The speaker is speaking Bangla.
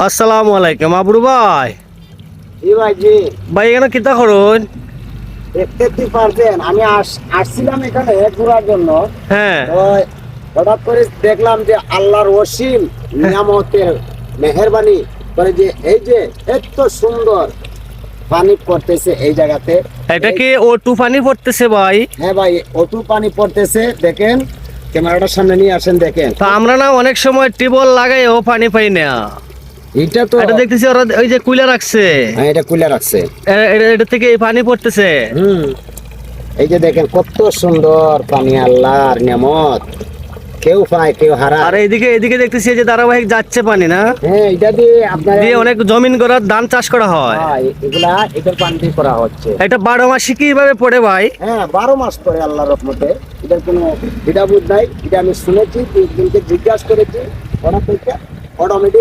আসসালামু আলাইকুম আবরু ভাই। জি ভাই, জি। ভাই এখানে কিতা করুন? দেখতে পারছেন আমি আসছিলাম এখানে ঘোরার জন্য। হ্যাঁ তো হঠাৎ করে দেখলাম যে আল্লাহর অসীম নিয়ামতের মেহেরবানি করে যে এই যে এত সুন্দর পানি পড়তেছে এই জায়গাতে। এটা কি ও2 পানি পড়তেছে ভাই? হ্যাঁ ভাই, অতু পানি পড়তেছে, দেখেন ক্যামেরাটার সামনে নিয়ে আসেন, দেখেন। তো আমরা না অনেক সময় টিউবওয়েল লাগাই ও পানি পাই না। এটা তো এটা দেখতেছি ওরা ওই যে কুইলা রাখছে, হ্যাঁ, এটা খুলে রাখছে। এটা থেকে এই পানি পড়তেছে। এই যে দেখেন কত সুন্দর পানি, আল্লাহর নিয়ামত, কেউ পায় কেউ হারায়। আর এইদিকে এদিকে দেখতেছি এই যে ধারাবাহিক যাচ্ছে পানি না, হ্যাঁ, এটা দিয়ে আপনার দিয়ে অনেক জমিন করার ধান চাষ করা হয়। এগুলা এটার পানি দিয়ে করা হচ্ছে। এটা 12 মাসে কিভাবে পড়ে ভাই? হ্যাঁ, 12 মাস পরে আল্লাহর রহমতে। এটার কোনো দ্বিধাবোধ নাই। এটা আমি শুনেছি, একজনকে জিজ্ঞাসা করেছি, ওরা থেকে অটোমেটিক